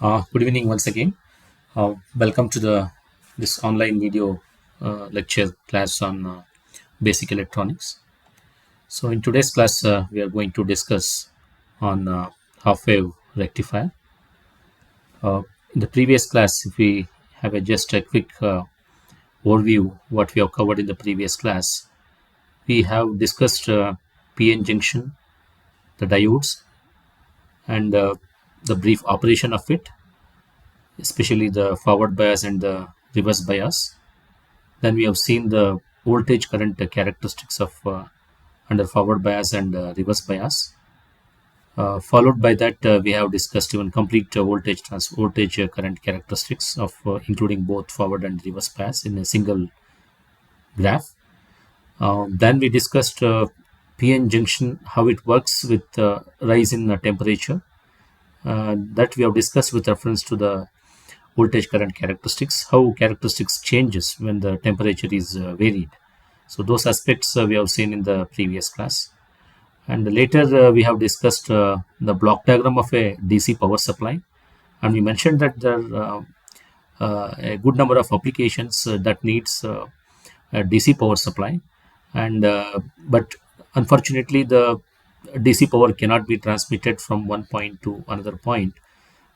Good evening once again. Welcome to the this online video lecture class on basic electronics. So in today's class, we are going to discuss on half-wave rectifier. In the previous class, if we have just a quick overview what we have covered in the previous class, we have discussed PN junction, the diodes, and the brief operation of it, especially the forward bias and the reverse bias. Then we have seen the voltage current characteristics of under forward bias and reverse bias. Followed by that, we have discussed even complete voltage current characteristics of including both forward and reverse bias in a single graph. Then we discussed PN junction, how it works with rise in temperature. That we have discussed with reference to the voltage current characteristics, how characteristics changes when the temperature is varied. So those aspects we have seen in the previous class. And later we have discussed the block diagram of a DC power supply. And we mentioned that there are a good number of applications that needs a DC power supply. And but unfortunately, the DC power cannot be transmitted from one point to another point,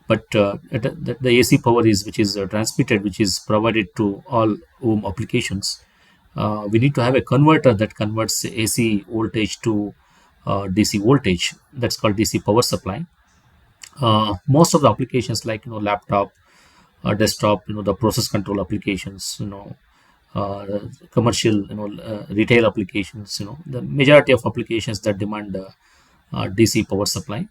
but the AC power is which is transmitted, which is provided to all home applications. We need to have a converter that converts AC voltage to DC voltage. That's called DC power supply. Most of the applications like laptop, desktop, the process control applications, commercial, retail applications, the majority of applications that demand DC power supply.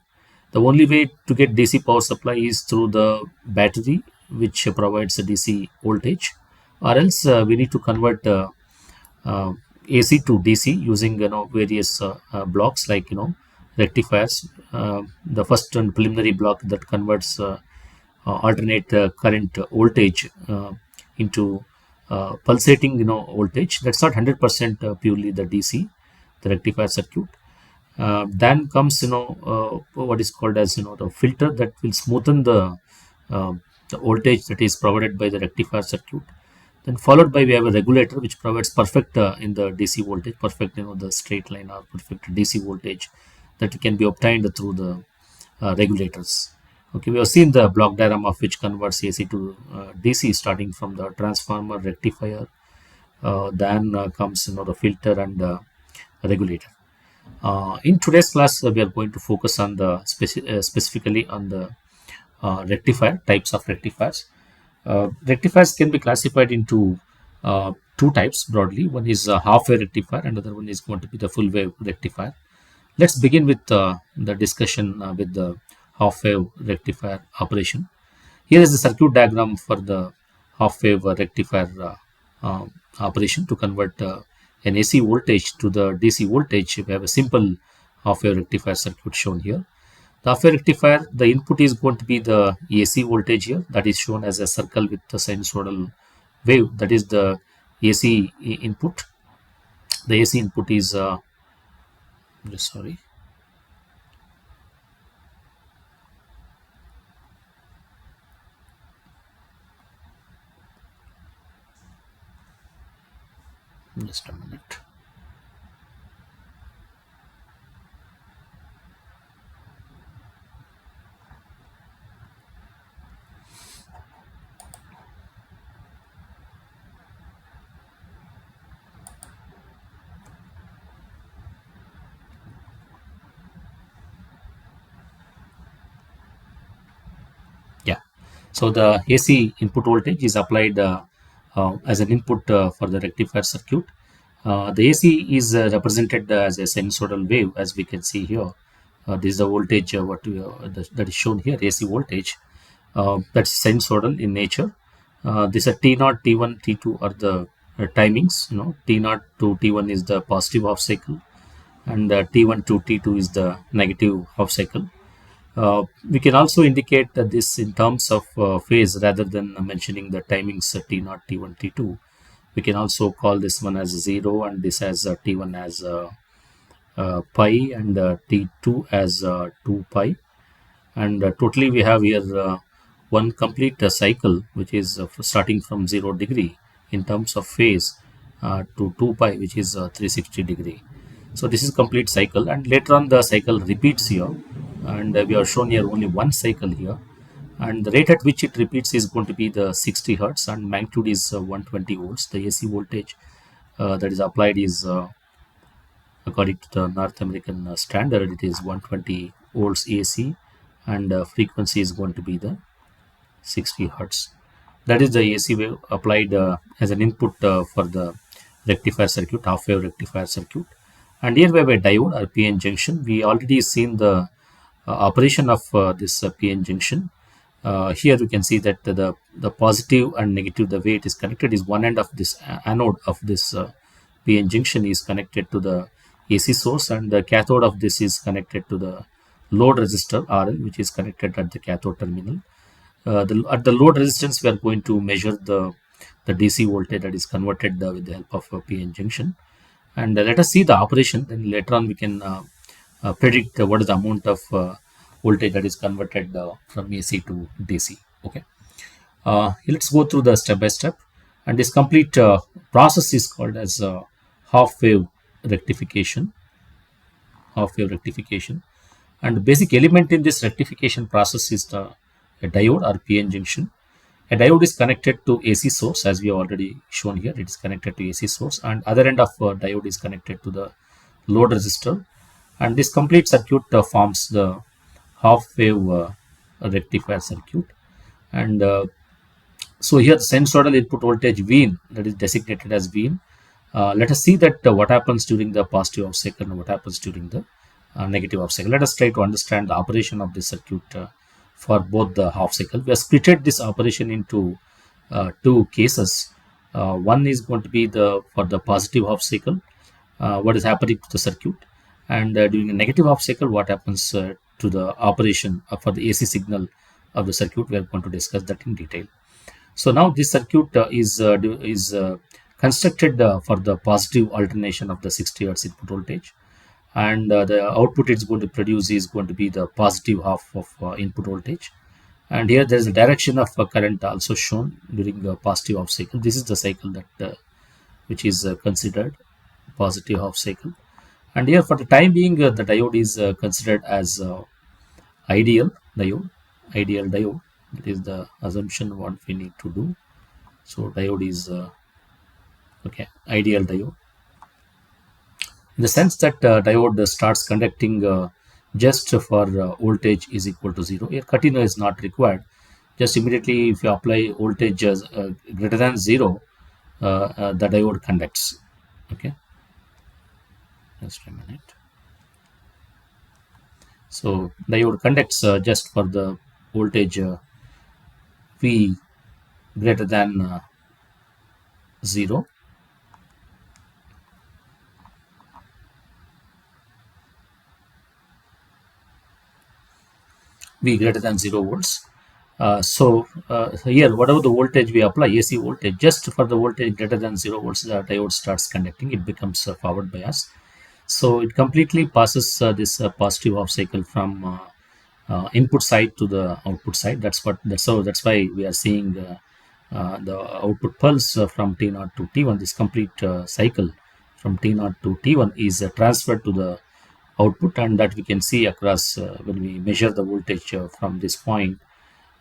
The only way to get DC power supply is through the battery, which provides a DC voltage, or else we need to convert AC to DC using various blocks like rectifiers. The first and preliminary block that converts alternate current voltage into pulsating voltage. That's not 100% purely the DC, the rectifier circuit. Then comes what is called as the filter that will smoothen the voltage that is provided by the rectifier circuit. Then followed by we have a regulator which provides perfect in the DC voltage, perfect the straight line or perfect DC voltage that can be obtained through the regulators. Okay, we have seen the block diagram of which converts AC to DC, starting from the transformer, rectifier, then comes the filter and regulator. In today's class, we are going to focus on the specifically on the rectifier types of rectifiers. Rectifiers can be classified into two types broadly. One is a half-wave rectifier, and another one is going to be the full-wave rectifier. Let's begin with the discussion with the half-wave rectifier operation. Here is the circuit diagram for the half-wave rectifier operation to convert an AC voltage to the DC voltage. We have a simple half-wave rectifier circuit shown here. The half-wave rectifier, the input is going to be the AC voltage here, that is shown as a circle with the sinusoidal wave. That is the AC input. The AC input is sorry. Just a minute. Yeah. So the AC input voltage is applied as an input for the rectifier circuit. The AC is represented as a sinusoidal wave, as we can see here. This is the voltage that is shown here, AC voltage. That's sinusoidal in nature. This is T0, T1, T2 are the timings. T0 to T1 is the positive half cycle, and T1 to T2 is the negative half cycle. We can also indicate this in terms of phase rather than mentioning the timings T0, T1, T2. We can also call this one as 0 and this as T1 as pi and T2 as 2 pi. And totally we have here one complete cycle, which is starting from 0 degree in terms of phase to 2 pi, which is 360 degree. So this is complete cycle, and later on the cycle repeats here, and we are shown here only one cycle here, and the rate at which it repeats is going to be the 60 hertz, and magnitude is 120 volts. The AC voltage that is applied is according to the North American standard, it is 120 volts AC, and frequency is going to be the 60 hertz. That is the AC wave applied as an input for the rectifier circuit, half wave rectifier circuit. And here we have a diode or PN junction. We already seen the operation of this PN junction. Here we can see that the positive and negative, the way it is connected is one end of this anode of this PN junction is connected to the AC source, and the cathode of this is connected to the load resistor RL, which is connected at the cathode terminal. At the load resistance, we are going to measure the DC voltage that is converted with the help of a PN junction. And let us see the operation. Then later on, we can predict what is the amount of voltage that is converted from AC to DC. Okay. Let's go through the step by step. And this complete process is called as half wave rectification. Half wave rectification. And the basic element in this rectification process is a diode or PN junction. A diode is connected to AC source, as we have already shown here. It is connected to AC source, and other end of diode is connected to the load resistor. And this complete circuit forms the half wave rectifier circuit. And so here the sinusoidal input voltage Vin, that is designated as Vin. Let us see that what happens during the positive half cycle and what happens during the negative half cycle. Let us try to understand the operation of this circuit for both the half cycle. We have splitted this operation into two cases. One is going to be for the positive half cycle, what is happening to the circuit, and during the negative half cycle, what happens to the operation for the AC signal of the circuit. We are going to discuss that in detail. So now this circuit is constructed for the positive alternation of the 60 hertz input voltage, and the output it's going to produce is going to be the positive half of input voltage. And here there is a direction of current also shown during the positive half cycle. This is the cycle that which is considered positive half cycle. And here for the time being, the diode is considered as ideal diode. That is the assumption what we need to do. So diode is okay, ideal diode, in the sense that diode starts conducting just for voltage is equal to 0. Here continue is not required. Just immediately if you apply voltage greater than 0, the diode conducts. Okay, just a minute. So diode conducts just for the voltage V greater than 0. V greater than 0 volts. Here whatever the voltage we apply, AC voltage, just for the voltage greater than 0 volts, the diode starts conducting. It becomes forward bias. So it completely passes this positive half cycle from input side to the output side. That's why we are seeing the output pulse from T0 to T1. This complete cycle from T0 to T1 is transferred to the output, and that we can see across when we measure the voltage from this point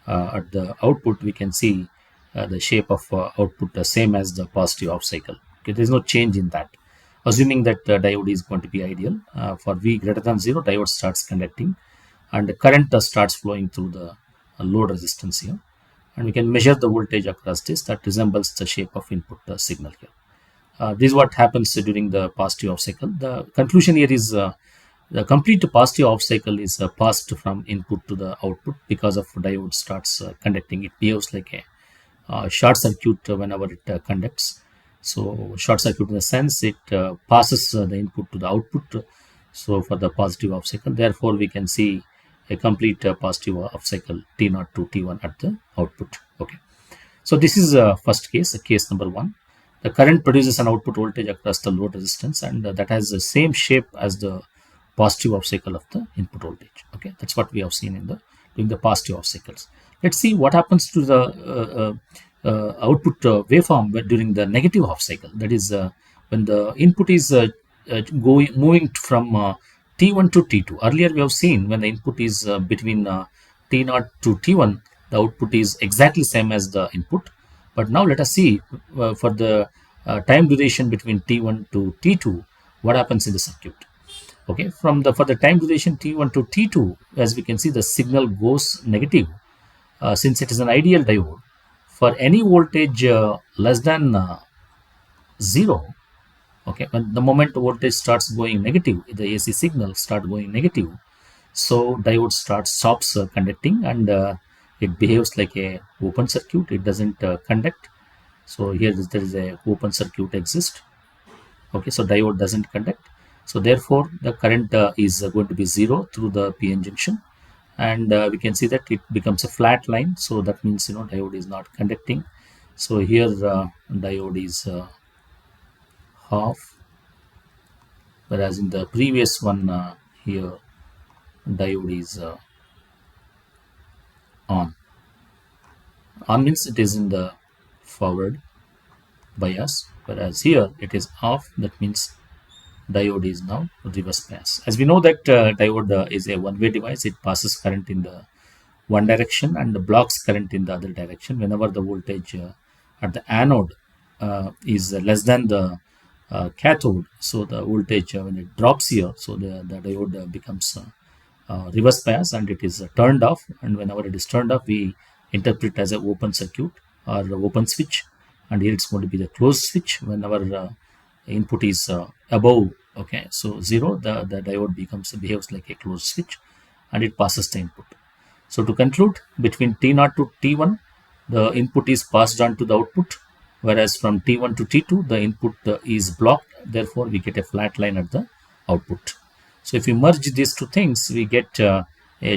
at the output. We can see the shape of output same as the positive half cycle. Okay, there is no change in that. Assuming that the diode is going to be ideal, for V greater than 0, diode starts conducting, and the current starts flowing through the load resistance here, and we can measure the voltage across this that resembles the shape of input signal here. This is what happens during the positive half cycle. The conclusion here is the complete positive half cycle is passed from input to the output because of diode starts conducting. It behaves like a short circuit whenever it conducts. So short circuit in the sense it passes the input to the output. So for the positive half cycle, therefore we can see a complete positive half cycle T0 to T1 at the output. Okay. So this is first case number 1. The current produces an output voltage across the load resistance, and that has the same shape as the positive half cycle of the input voltage. Okay, that's what we have seen in the during the positive half cycles. Let's see what happens to the output waveform during the negative half cycle. That is when the input is moving from T1 to T2. Earlier we have seen when the input is between T0 to T1, the output is exactly same as the input. But now let us see for the time duration between T1 to T2, what happens in the circuit. Okay, from the for the time duration T1 to T2, as we can see, the signal goes negative. Since it is an ideal diode, for any voltage less than 0, okay, when the moment voltage starts going negative, the AC signal start going negative, so diode stops conducting, and it behaves like a open circuit. It doesn't conduct. So here there is a open circuit exist. Okay, so diode doesn't conduct, so therefore the current is going to be 0 through the PN junction, and we can see that it becomes a flat line. So that means diode is not conducting. So here diode is half, whereas in the previous one here diode is on. On means it is in the forward bias, whereas here it is off. That means diode is now reverse bias. As we know that diode is a one-way device. It passes current in the one direction and blocks current in the other direction. Whenever the voltage at the anode is less than the cathode, so the voltage when it drops here, so the diode becomes reverse bias and it is turned off. And whenever it is turned off, we interpret it as an open circuit or open switch, and here it's going to be the closed switch. Whenever input is above, okay, so 0, the diode behaves like a closed switch and it passes the input. So to conclude, between T0 to T1, the input is passed on to the output, whereas from T1 to T2, the input is blocked. Therefore, we get a flat line at the output. So if we merge these two things, we get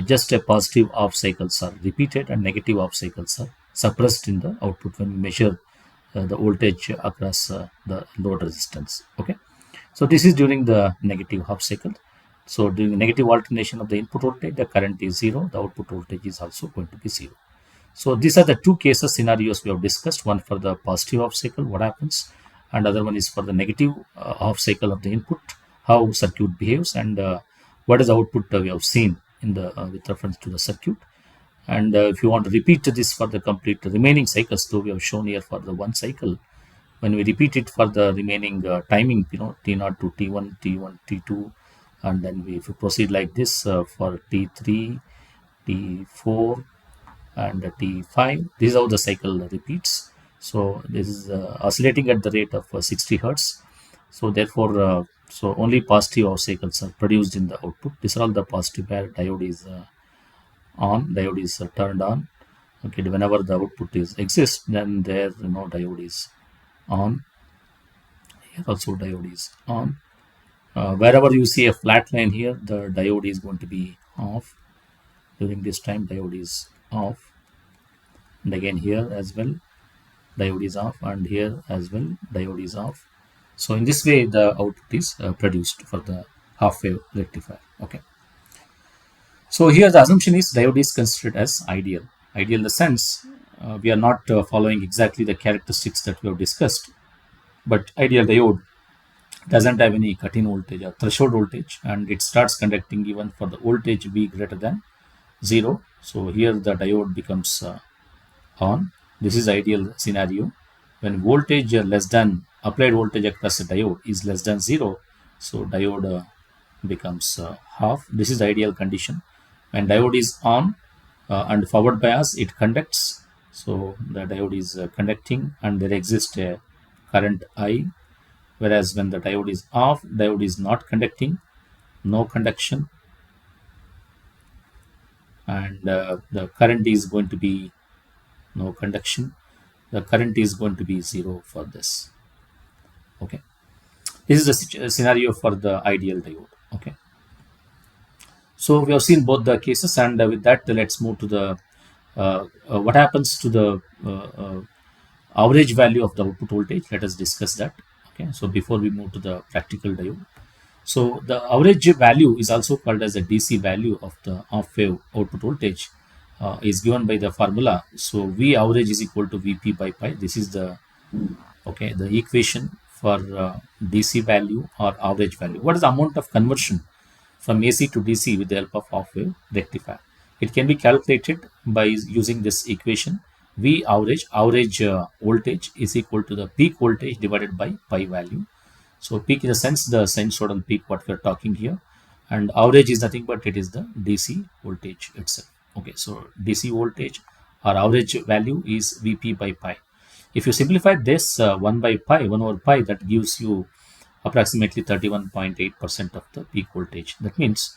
just a positive half cycles are repeated and negative half cycles are suppressed in the output when we measure the voltage across the load resistance. Okay, so this is during the negative half cycle. So during negative alternation of the input voltage, the current is 0, the output voltage is also going to be 0. So these are the two cases scenarios we have discussed. One for the positive half cycle, what happens, and other one is for the negative half cycle of the input, how circuit behaves, and what is the output we have seen in the with reference to the circuit. And if you want to repeat this for the complete remaining cycles, though we have shown here for the one cycle, when we repeat it for the remaining timing, T0 to T1, T1, T2, and then if we proceed like this for T3, T4, and T5, this is how the cycle repeats. So this is oscillating at the rate of 60 hertz. So therefore, so only positive half cycles are produced in the output. These are all the positive where diode is on, diode is turned on. Okay, whenever the output is exists, then there diode is on. Here also diode is on. Wherever you see a flat line here, the diode is going to be off. During this time, diode is off, and again here as well, diode is off, and here as well, diode is off. So in this way, the output is produced for the half wave rectifier. Okay. So here the assumption is diode is considered as ideal. Ideal in the sense we are not following exactly the characteristics that we have discussed, but ideal diode doesn't have any cut-in voltage or threshold voltage, and it starts conducting even for the voltage V greater than 0. So here the diode becomes on. This is ideal scenario. When voltage less than applied voltage across the diode is less than 0, so diode becomes half. This is the ideal condition. When diode is on and forward bias, it conducts. So the diode is conducting and there exists a current I. Whereas when the diode is off, diode is not conducting, no conduction, and the current is going to be no conduction. The current is going to be 0 for this. Okay, this is the scenario for the ideal diode. Okay, so we have seen both the cases, and with that, let's move to the what happens to the average value of the output voltage. Let us discuss that. Okay, so before we move to the practical diode, so the average value is also called as a DC value of the half wave output voltage. is given by the formula. So V average is equal to Vp by pi. This is the the equation for DC value or average value. What is the amount of conversion from AC to DC with the help of half wave rectifier? It can be calculated by using this equation. V average voltage is equal to the peak voltage divided by pi value. So peak in the sense the sinusoidal peak what we are talking here, and average is nothing but it is the DC voltage itself. Okay, so DC voltage or average value is Vp by pi. If you simplify this 1 by pi, 1 over pi, that gives you approximately 31.8% of the peak voltage. That means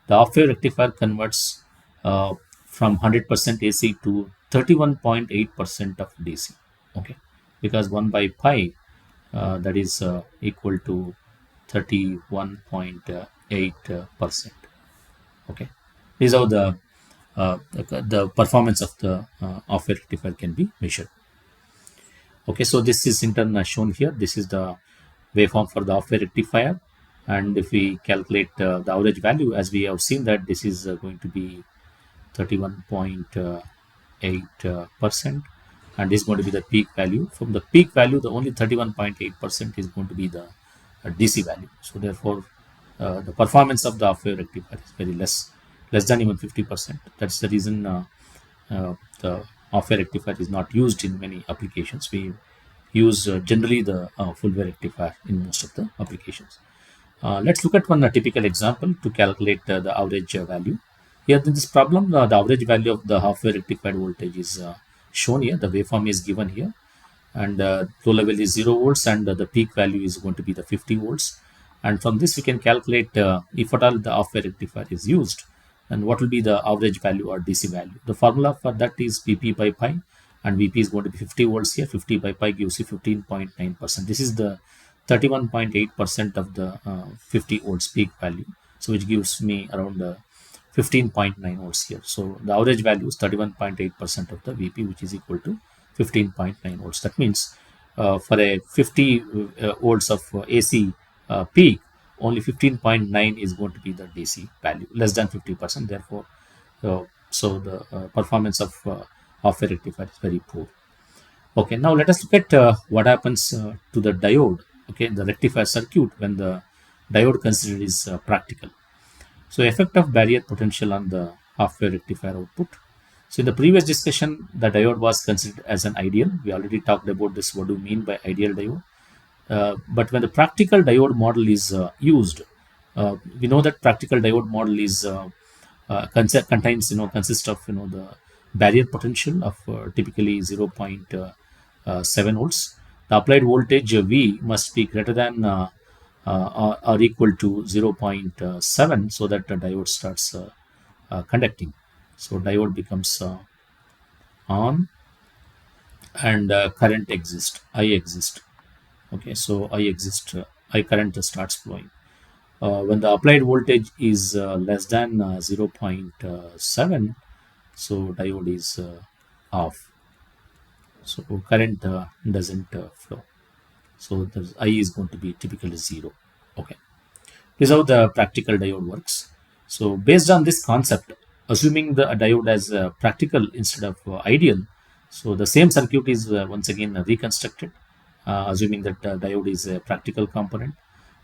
the half-wave rectifier converts from 100% AC to 31.8% of DC. Okay, because 1 by pi that is equal to 31.8%. Okay, these are the performance of the half-wave rectifier can be measured. Okay, so this is in turn shown here. This is the waveform for the half-wave rectifier, and if we calculate the average value, as we have seen that this is going to be 31.8%, and this is going to be the peak value. From the peak value, the only 31.8% is going to be the DC value. So therefore, the performance of the half-wave rectifier is very less than even 50%. That's the reason the half-wave rectifier is not used in many applications. We use generally the full-wave rectifier in most of the applications. Let's look at one typical example to calculate the average value. Here in this problem, the average value of the half-wave rectified voltage is shown here. The waveform is given here, and low level is 0 volts, and the peak value is going to be the 50 volts. And from this, we can calculate if at all the half-wave rectifier is used, and what will be the average value or DC value. The formula for that is Vp by pi, and Vp is going to be 50 volts here. 50 by pi gives you 15.9%. This is the 31.8% of the 50 volts peak value, so which gives me around 15.9 volts here. So the average value is 31.8% of the Vp, which is equal to 15.9 volts. That means for a 50 volts of AC peak, only 15.9 is going to be the DC value, less than 50%. Therefore, so the performance of half-wave rectifier is very poor. Okay, now let us look at what happens to the diode. Okay, the rectifier circuit when the diode considered is practical. So effect of barrier potential on the half-wave rectifier output. So in the previous discussion, the diode was considered as an ideal. We already talked about this. What do you mean by ideal diode? But when the practical diode model is used, we know that practical diode model is consists of the barrier potential of typically 0.7 volts. The applied voltage V must be greater than or equal to 0.7 so that the diode starts conducting. So diode becomes on, and current exists, I exist. Okay, so I current starts flowing. When the applied voltage is less than 0.7, so diode is off. So current doesn't flow. So the I is going to be typically 0. Okay, this is how the practical diode works. So based on this concept, assuming the diode as practical instead of ideal, so the same circuit is once again reconstructed, assuming that diode is a practical component,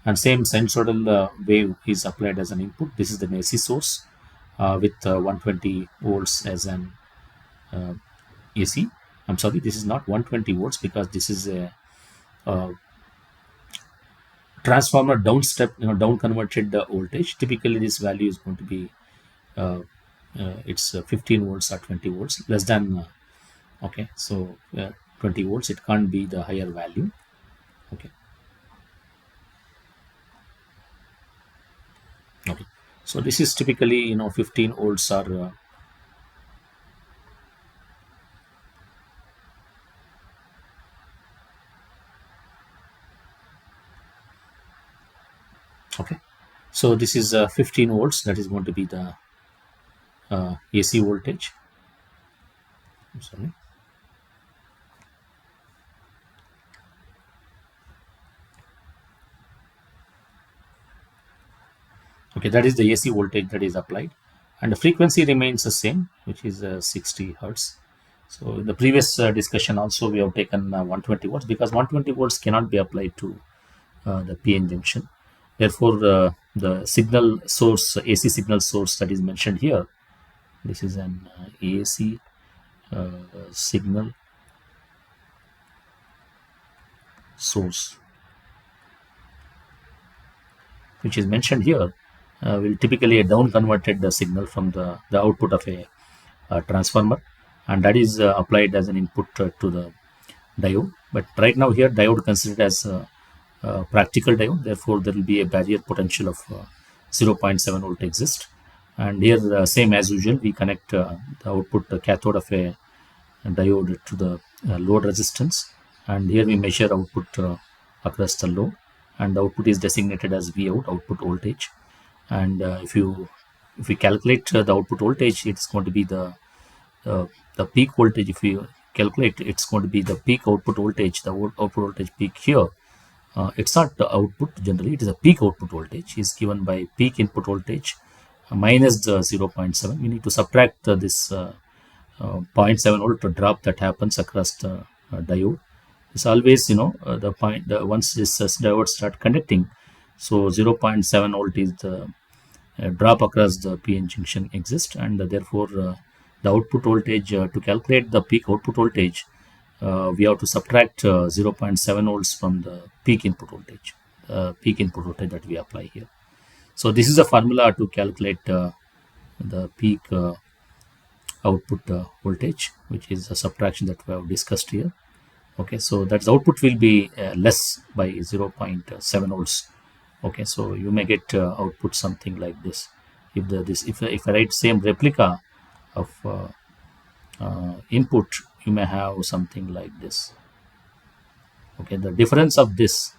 and same sinusoidal wave is applied as an input. This is the AC source with 120 volts as an AC. I'm sorry, this is not 120 volts because this is a transformer down step, down converted voltage. Typically, this value is going to be it's 15 volts or 20 volts, less than. Okay, so 20 volts. It can't be the higher value. Okay. Okay, so this is typically 15 volts or okay, so this is 15 volts. That is going to be the AC voltage. I'm sorry. Okay, that is the AC voltage that is applied, and the frequency remains the same, which is 60 hertz. So in the previous discussion also we have taken 120 volts, because 120 volts cannot be applied to the PN junction. Therefore, the signal source, AC signal source that is mentioned here, this is an AC signal source, which is mentioned here, will typically a down converted the signal from the output of a transformer, and that is applied as an input to the diode. But right now here diode considered as a practical diode, therefore there will be a barrier potential of 0.7 volt exist. And here same as usual, we connect the output cathode of a diode to the load resistance, and here we measure output across the load, and the output is designated as Vout, output voltage. And if we calculate the output voltage, it's going to be the peak voltage. If we calculate, it's going to be the peak output voltage, the output voltage peak here. It's not the output generally, it is a peak output voltage is given by peak input voltage minus the 0.7. We need to subtract this 0.7 volt drop that happens across the diode. It's always, the point, once this diode start conducting, so 0.7 volt is the drop across the PN junction exists, and therefore the output voltage, to calculate the peak output voltage, we have to subtract 0.7 volts from the peak input voltage, that we apply here. So this is a formula to calculate the peak output voltage, which is a subtraction that we have discussed here. Okay, so that's output will be less by 0.7 volts. Okay, so you may get output something like this. If I write same replica of input, you may have something like this. Okay, the difference of this,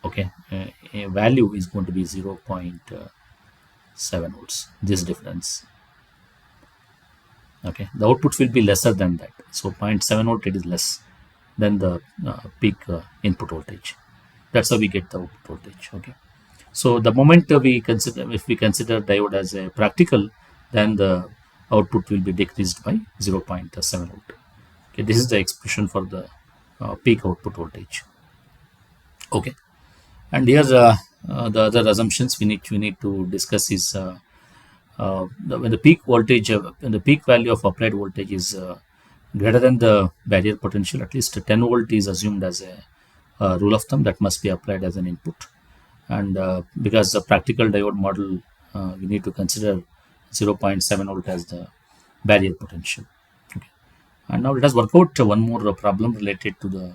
okay, a value is going to be 0.7 volts, this difference. Okay, the output will be lesser than that, so 0.7 volt, it is less than the peak input voltage. That's how we get the output voltage. Okay, so the moment if we consider diode as a practical, then the output will be decreased by 0.7 volt. Okay, this is the expression for the peak output voltage. Okay, and here's the other assumptions we need to discuss is when the peak voltage, when the peak value of applied voltage is greater than the barrier potential, at least 10 volt is assumed as a rule of thumb that must be applied as an input. And because the practical diode model, we need to consider 0.7 volt as the barrier potential. Okay. And now let us work out one more problem related to the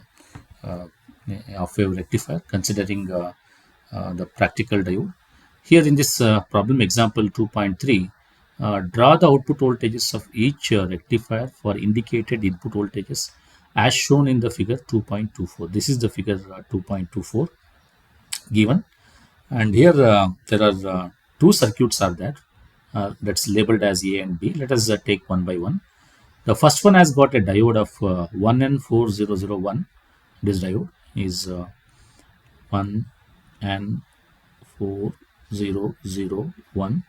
half-wave rectifier, considering the practical diode. Here in this problem, example 2.3, draw the output voltages of each rectifier for indicated input voltages as shown in the figure 2.24. This is the figure 2.24 given, and here there are two circuits are there that's labeled as A and B. Let us take one by one. The first one has got a diode of 1N4001. This diode is 1N4001,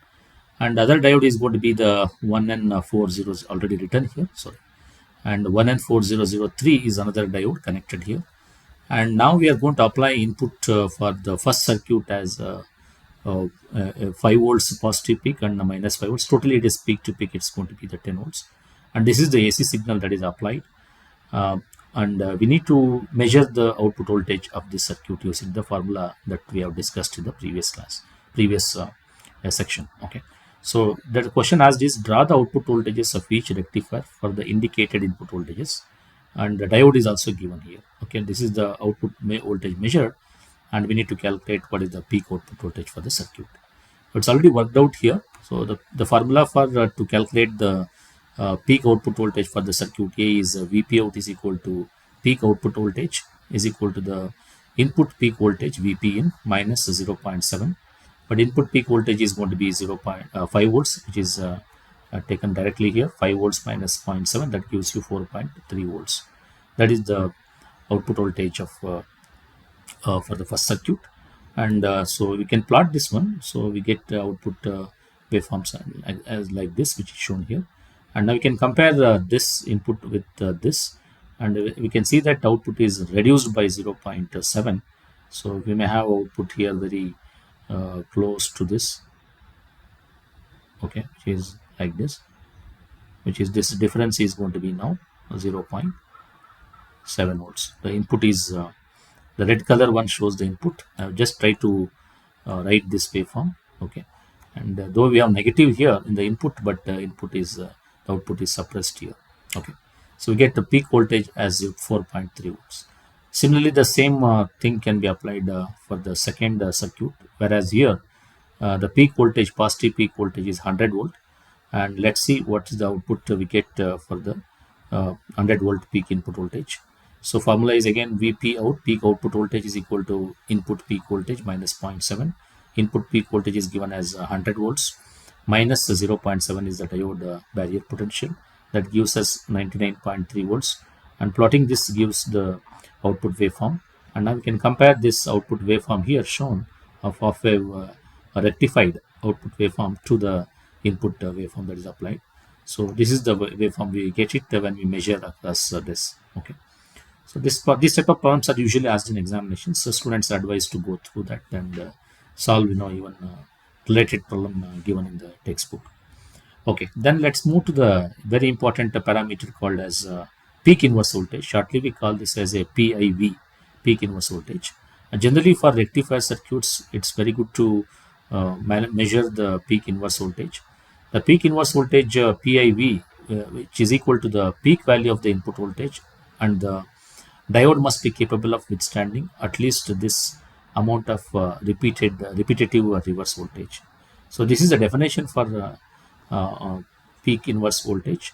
and other diode is going to be the 1N40 already written here, sorry, and 1N4003 is another diode connected here. And now we are going to apply input for the first circuit as 5 volts positive peak and minus 5 volts. Totally it is peak to peak, it's going to be the 10 volts, and this is the AC signal that is applied. And we need to measure the output voltage of this circuit using the formula that we have discussed in the previous section. Okay, so the question asked is, draw the output voltages of each rectifier for the indicated input voltages, and the diode is also given here. Okay, this is the output voltage measured, and we need to calculate what is the peak output voltage for the circuit. It's already worked out here. So the formula for to calculate the peak output voltage for the circuit A is Vp out is equal to peak output voltage is equal to the input peak voltage Vp in minus 0.7, but input peak voltage is going to be 0.5 volts, which is taken directly here. 5 volts minus 0.7, that gives you 4.3 volts. That is the output voltage of for the first circuit. And so we can plot this one. So we get output waveforms as like this, which is shown here. And now we can compare this input with this, and we can see that output is reduced by 0.7. So we may have output here very close to this, okay, which is like this, which is this difference is going to be now 0.7 volts. The input is the red color one shows the input. I've just tried to write this waveform, okay, and though we have negative here in the input, but the output is suppressed here, okay. So we get the peak voltage as 4.3 volts. Similarly, the same thing can be applied for the second circuit, whereas here the peak voltage, positive peak voltage is 100 volt, and let's see what is the output we get for the 100 volt peak input voltage. So formula is again Vp out, peak output voltage is equal to input peak voltage minus 0.7. Input peak voltage is given as 100 volts minus 0.7 is the diode barrier potential. That gives us 99.3 volts, and plotting this gives the output waveform. And now we can compare this output waveform here shown of half-wave rectified output waveform to the input waveform that is applied. So this is the waveform we get it when we measure across this, okay. So this type of problems are usually asked in examinations. So students are advised to go through that and solve, even related problem given in the textbook. Okay, then let's move to the very important parameter called as peak inverse voltage. Shortly we call this as a PIV, peak inverse voltage. Generally for rectifier circuits, it's very good to measure the peak inverse voltage. The peak inverse voltage PIV, which is equal to the peak value of the input voltage, and the diode must be capable of withstanding at least this amount of repetitive reverse voltage. So this is the definition for peak inverse voltage.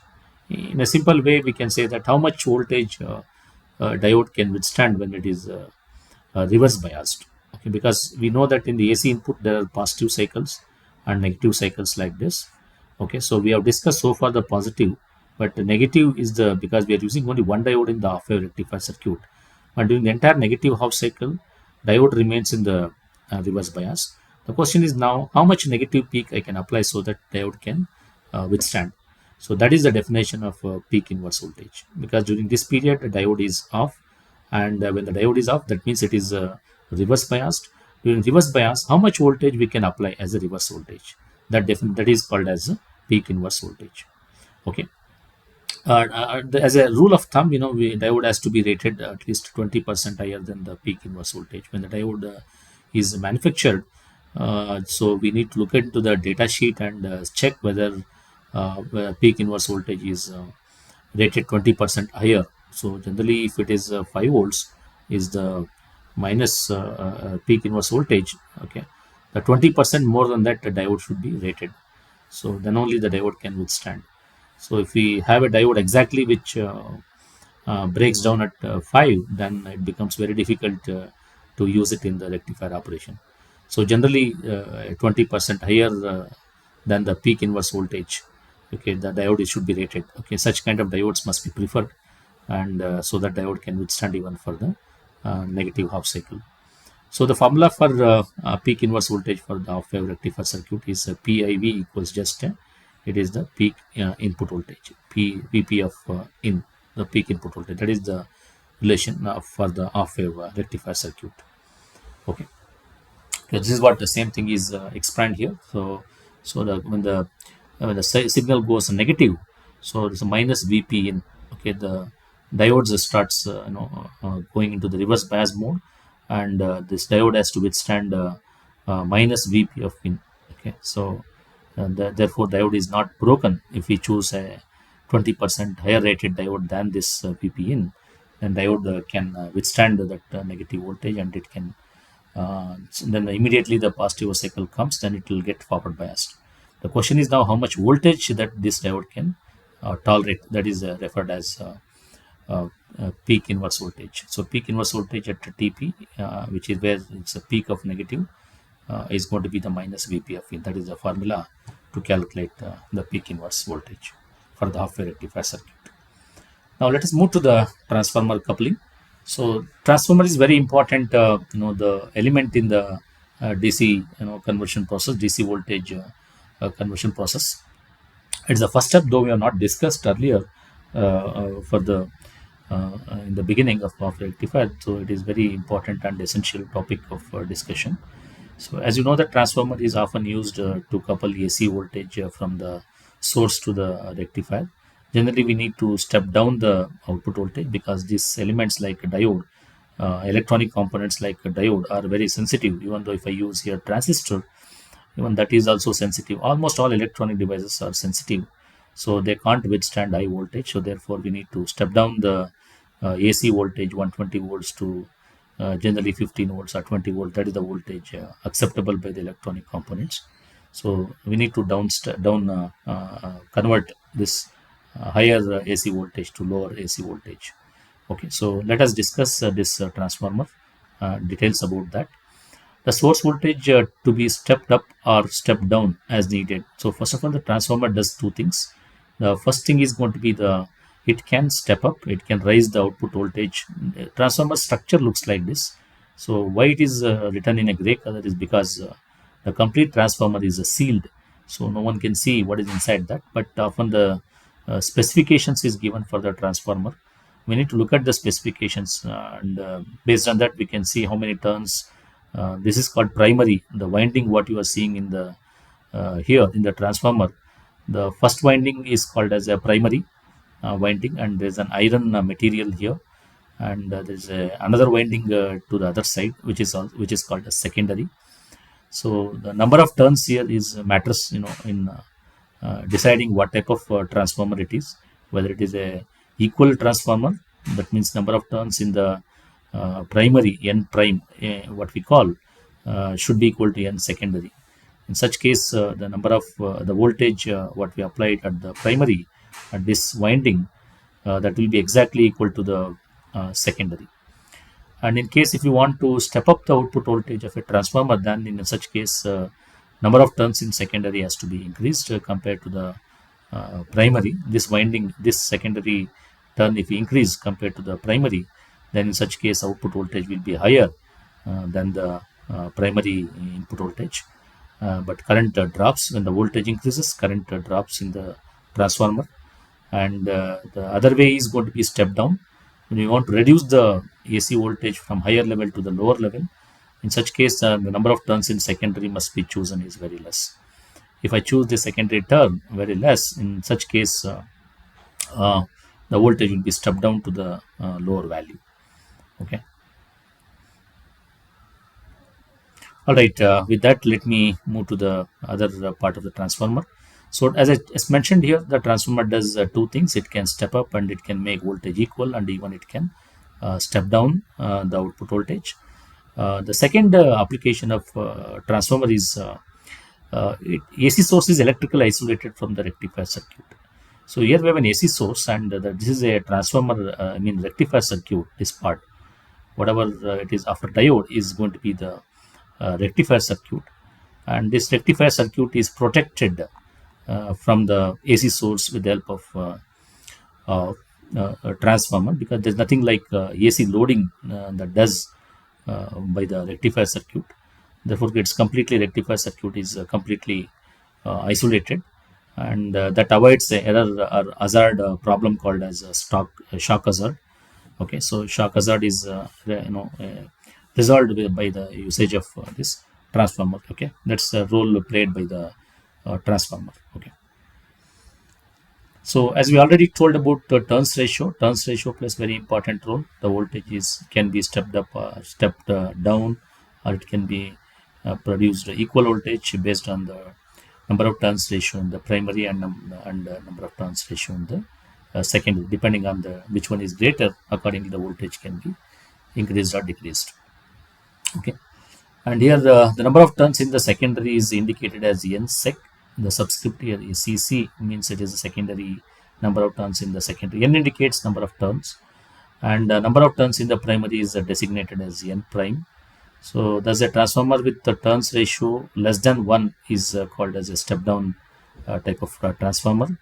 In a simple way, we can say that how much voltage diode can withstand when it is reverse biased. Okay, because we know that in the AC input there are positive cycles and negative cycles like this. Okay, so we have discussed so far the positive, but the negative is because we are using only one diode in the half-wave rectifier circuit. But during the entire negative half cycle, diode remains in the reverse bias. The question is now how much negative peak I can apply so that diode can withstand. So that is the definition of peak inverse voltage, because during this period the diode is off, and when the diode is off, that means it is reverse biased. During reverse bias, how much voltage we can apply as a reverse voltage, that is called as a peak inverse voltage. Okay. As a rule of thumb, diode has to be rated at least 20% higher than the peak inverse voltage when the diode is manufactured. So we need to look into the data sheet and check whether peak inverse voltage is rated 20% higher. So generally, if it is 5 volts, is the minus peak inverse voltage. Okay, the 20% more than that, the diode should be rated. So then only the diode can withstand. So if we have a diode exactly which breaks down at 5, then it becomes very difficult to use it in the rectifier operation. So generally 20% higher than the peak inverse voltage, okay, the diode should be rated. Okay, such kind of diodes must be preferred, and so that diode can withstand even for the negative half cycle. So the formula for peak inverse voltage for the half-wave rectifier circuit is PIV equals just it is the peak input voltage, Vp of in the peak input voltage. That is the relation for the half-wave rectifier circuit. Okay, this is what the same thing is explained here. So when the signal goes negative, so there's a minus Vp in. Okay, the diodes starts going into the reverse bias mode, and this diode has to withstand minus Vp of in. Okay, so therefore diode is not broken if we choose a 20% higher rated diode than this Vp in. Then diode can withstand that negative voltage, and it can then immediately the positive cycle comes, then it will get forward biased. The question is now how much voltage that this diode can tolerate. That is referred as peak inverse voltage. So peak inverse voltage at Tp, which is where it's a peak of negative, is going to be the minus Vp of in. That is the formula to calculate the peak inverse voltage for the half-wave rectifier circuit. Now let us move to the transformer coupling. So transformer is very important, the element in the DC conversion process, DC voltage conversion process. It's the first step, though we have not discussed earlier for the in the beginning of rectifier. So it is very important and essential topic of discussion. So as you know, the transformer is often used to couple AC voltage from the source to the rectifier. Generally, we need to step down the output voltage because these elements like a diode, electronic components like a diode are very sensitive. Even though if I use here transistor, even that is also sensitive. Almost all electronic devices are sensitive, so they can't withstand high voltage. So therefore we need to step down the AC voltage 120 volts to generally 15 volts or 20 volt. That is the voltage acceptable by the electronic components. So we need to convert this higher AC voltage to lower AC voltage. Okay, so let us discuss this transformer details about that. The source voltage to be stepped up or stepped down as needed. So first of all, the transformer does two things. The first thing is going to be it can step up, it can raise the output voltage. Transformer structure looks like this. So why it is written in a gray color is because the complete transformer is sealed, so no one can see what is inside that. But often the specifications is given for the transformer. We need to look at the specifications, and based on that we can see how many turns. This is called primary, the winding what you are seeing in the here in the transformer. The first winding is called as a primary winding, and there's an iron material here, and there's another winding to the other side, which is called a secondary. So the number of turns here is matters, in deciding what type of transformer it is. Whether it is a equal transformer, that means number of turns in the primary n prime, what we call, should be equal to n secondary. In such case, the number of the voltage what we applied at the primary at this winding, that will be exactly equal to the secondary. And in case if you want to step up the output voltage of a transformer, then in such case number of turns in secondary has to be increased compared to the primary. This secondary turn, if you increase compared to the primary, then in such case output voltage will be higher than the primary input voltage. But current drops when the voltage increases, current drops in the transformer. And the other way is going to be step down. When you want to reduce the AC voltage from higher level to the lower level, in such case the number of turns in secondary must be chosen is very less. If I choose the secondary turn very less, in such case the voltage will be stepped down to the lower value. Okay. All right. With that, let me move to the other part of the transformer. So as I mentioned here, the transformer does two things. It can step up and it can make voltage equal, and even it can step down the output voltage. The second application of transformer is AC source is electrically isolated from the rectifier circuit. So here we have an AC source, and this is a transformer, rectifier circuit. This part, whatever it is after diode, is going to be the rectifier circuit, and this rectifier circuit is protected from the AC source with the help of a transformer, because there's nothing like AC loading that does by the rectifier circuit. Therefore, its completely rectifier circuit is completely isolated, and that avoids the error or hazard problem called as a shock hazard. Okay, so shock hazard is resolved by the usage of this transformer. Okay, that's the role played by the transformer. Okay. So as we already told about the turns ratio plays very important role. The voltage can be stepped up, stepped down, or it can be produced equal voltage based on the number of turns ratio in the primary and number of turns ratio in the secondary. Depending on which one is greater, accordingly the voltage can be increased or decreased. Okay. And here the number of turns in the secondary is indicated as n sec. The subscript here is cc, means it is a secondary number of turns in the secondary. N indicates number of turns, and number of turns in the primary is designated as n prime. So thus a transformer with the turns ratio less than 1 is called as a step down type of transformer,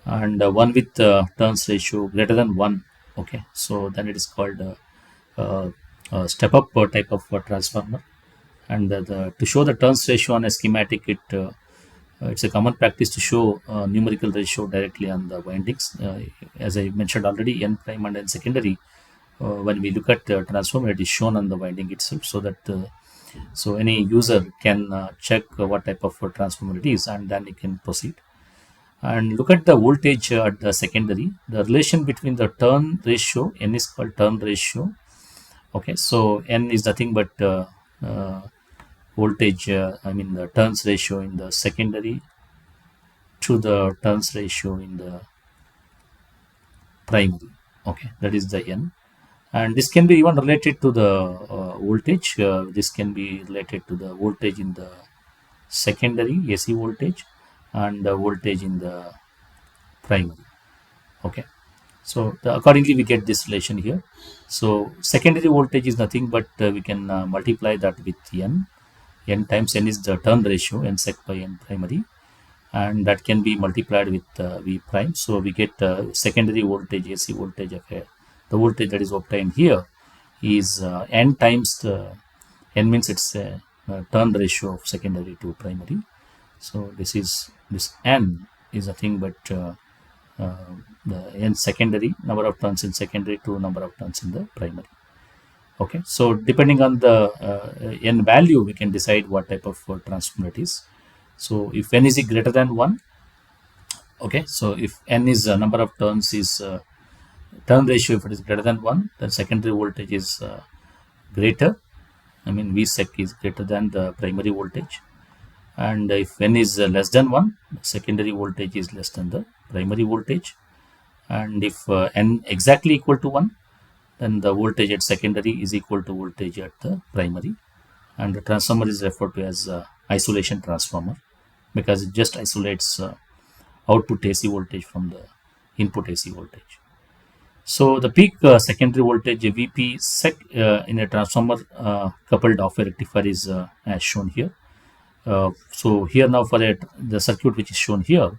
and one with turns ratio greater than 1. Okay, so then it is called step up type of transformer. And to show the turns ratio on a schematic, it It's a common practice to show numerical ratio directly on the windings. As I mentioned already, n prime and n secondary. When we look at the transformer, it is shown on the winding itself, so that so any user can check what type of transformer it is, and then he can proceed. And look at the voltage at the secondary. The relation between the turn ratio, n is called turn ratio. Okay, so n is nothing but voltage, I mean the turns ratio in the secondary to the turns ratio in the primary. Okay, that is the n. And this can be even related to the voltage. This can be related to the voltage in the secondary AC voltage and the voltage in the primary. Okay, so accordingly we get this relation here. So secondary voltage is nothing but we can multiply that with n. N times n is the turn ratio, n sec by n primary, and that can be multiplied with V prime. So we get secondary voltage, AC voltage of the voltage that is obtained here is n times the n means it's a turn ratio of secondary to primary. So this n is nothing but the n secondary, number of turns in secondary to number of turns in the primary. Okay, so depending on the n value, we can decide what type of transformer it is. So if n is greater than 1, okay, so if n is number of turns is turn ratio, if it is greater than 1, then secondary voltage is greater. I mean V sec is greater than the primary voltage. And if n is less than 1, secondary voltage is less than the primary voltage. And if n exactly equal to 1, then the voltage at secondary is equal to voltage at the primary. And the transformer is referred to as isolation transformer, because it just isolates output AC voltage from the input AC voltage. So the peak secondary voltage VP sec in a transformer coupled off a rectifier is as shown here. So here now for the circuit which is shown here,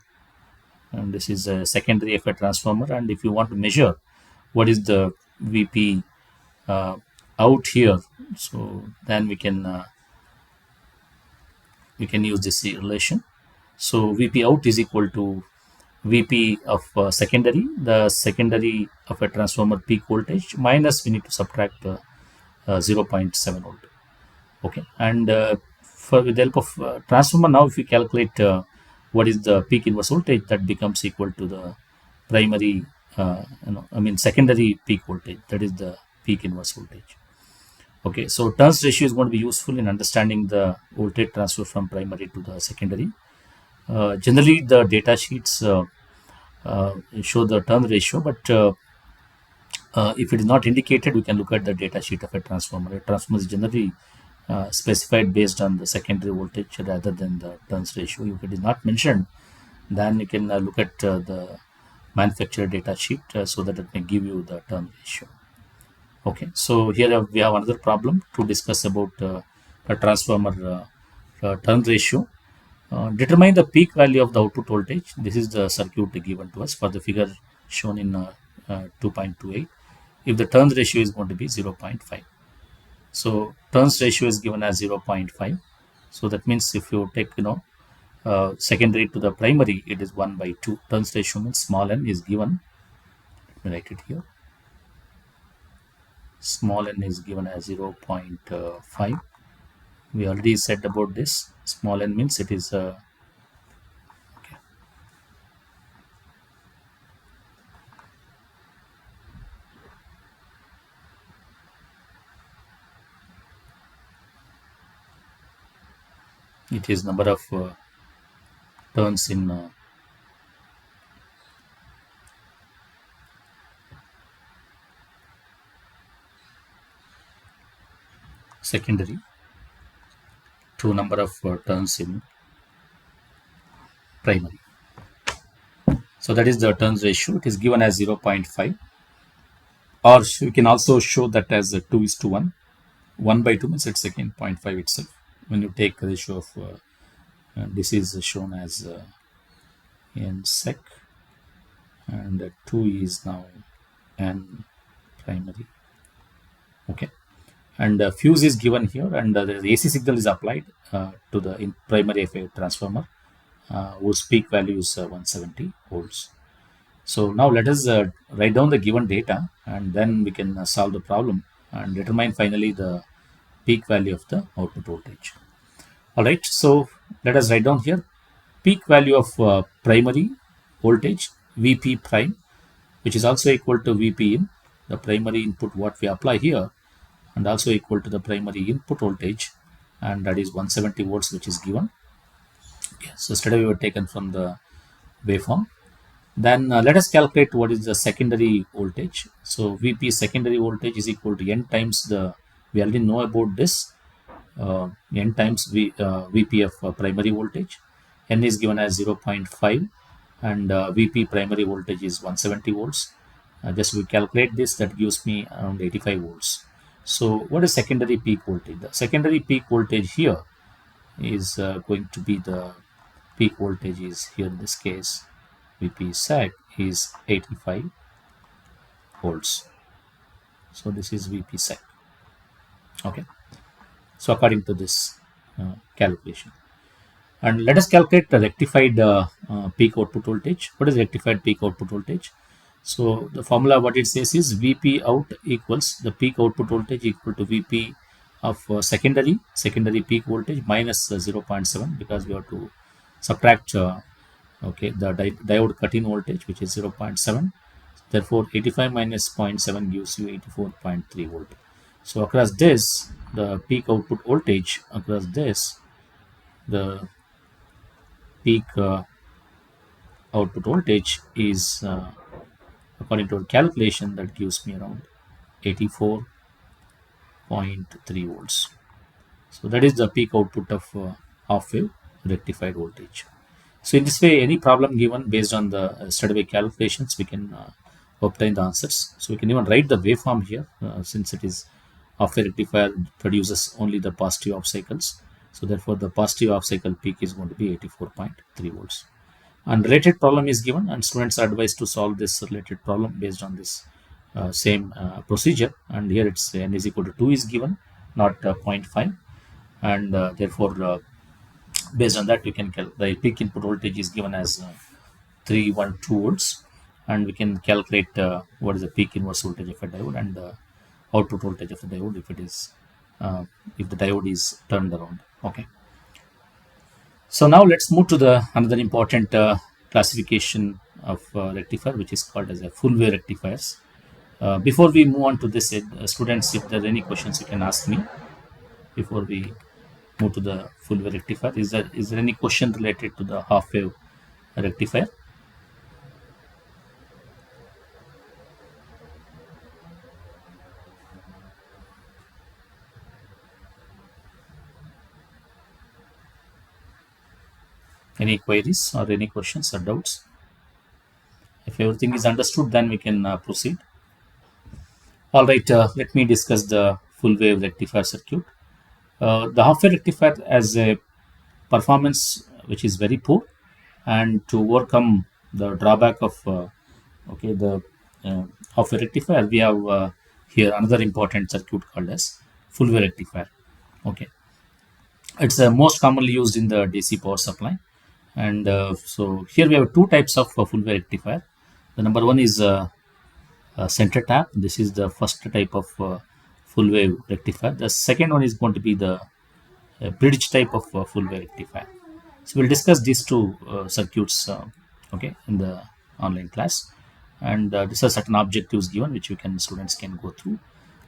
and this is a secondary of a transformer, and if you want to measure what is the VP out here, so then we can use this relation. So VP out is equal to VP of secondary, the secondary of a transformer peak voltage, minus we need to subtract 0.7 volt. Okay, and with the help of transformer, now if we calculate what is the peak inverse voltage, that becomes equal to the primary, secondary peak voltage, that is the peak inverse voltage. Okay, so turns ratio is going to be useful in understanding the voltage transfer from primary to the secondary. Generally, the data sheets show the turn ratio, but if it is not indicated, we can look at the data sheet of a transformer. A transformer is generally specified based on the secondary voltage rather than the turns ratio. If it is not mentioned, then you can look at the manufacturer data sheet so that it may give you the turn ratio. Okay, so here we have another problem to discuss about a transformer turn ratio. Determine the peak value of the output voltage. This is the circuit given to us for the figure shown in 2.28. If the turns ratio is going to be 0.5. So turns ratio is given as 0.5. So that means if you take secondary to the primary, it is 1/2. Turns ratio means small n is given. Let me write it here. Small n is given as 0.5. We already said about this. Small n means it is okay. It is number of turns in secondary to number of turns in primary. So that is the turns ratio. It is given as 0.5, or you can also show that as 2:1. 1/2 means it's again 0.5 itself. When you take the ratio of this is shown as n sec, and 2 is now n primary. Okay, and fuse is given here, and the AC signal is applied to the primary of a transformer. whose peak value is 170 volts. So now let us write down the given data, and then we can solve the problem and determine finally the peak value of the output voltage. All right, so let us write down here peak value of primary voltage Vp prime, which is also equal to Vp in the primary input what we apply here, and also equal to the primary input voltage, and that is 170 volts, which is given. Okay, so yesterday we were taken from the waveform. Then let us calculate what is the secondary voltage. So Vp secondary voltage is equal to n times the, we already know about this, n times Vp of primary voltage. N is given as 0.5, and Vp primary voltage is 170 volts. Just we calculate this, that gives me around 85 volts. So what is secondary peak voltage? The secondary peak voltage here is going to be the peak voltage is here in this case Vp sec is 85 volts. So this is Vp sec. Okay. So according to this calculation, and let us calculate the rectified peak output voltage. What is rectified peak output voltage? So the formula what it says is Vp out equals the peak output voltage equal to Vp of secondary peak voltage minus 0.7, because we have to subtract okay, the diode cut-in voltage, which is 0.7. Therefore 85 minus 0.7 gives you 84.3 volt. So across this, the peak output voltage across this, the peak output voltage is according to our calculation, that gives me around 84.3 volts. So that is the peak output of half wave rectified voltage. So in this way, any problem given based on the study calculations, we can obtain the answers. So we can even write the waveform here, since it is half wave rectifier produces only the positive off cycles. So therefore, the positive off cycle peak is going to be 84.3 volts. And related problem is given, and students are advised to solve this related problem based on this same procedure. And here it's n is equal to 2 is given, not 0.5, and therefore based on that we can the peak input voltage is given as 312 volts, and we can calculate what is the peak inverse voltage of a diode and the output voltage of the diode if it is if the diode is turned around. Okay. So now let's move to the another important classification of rectifier, which is called as a full wave rectifiers. Before we move on to this, students, if there are any questions, you can ask me before we move to the full wave rectifier. Is there any question related to the half wave rectifier? Any queries or any questions or doubts? If everything is understood, then we can proceed. All right, let me discuss the full wave rectifier circuit. The half wave rectifier has a performance which is very poor, and to overcome the drawback of the half wave rectifier, we have here another important circuit called as full wave rectifier. Okay, it's most commonly used in the DC power supply, and so here we have two types of full wave rectifier. The number one is center tap. This is the first type of full wave rectifier. The second one is going to be the bridge type of full wave rectifier. So we'll discuss these two circuits okay, in the online class, and these are certain objectives given which students can go through.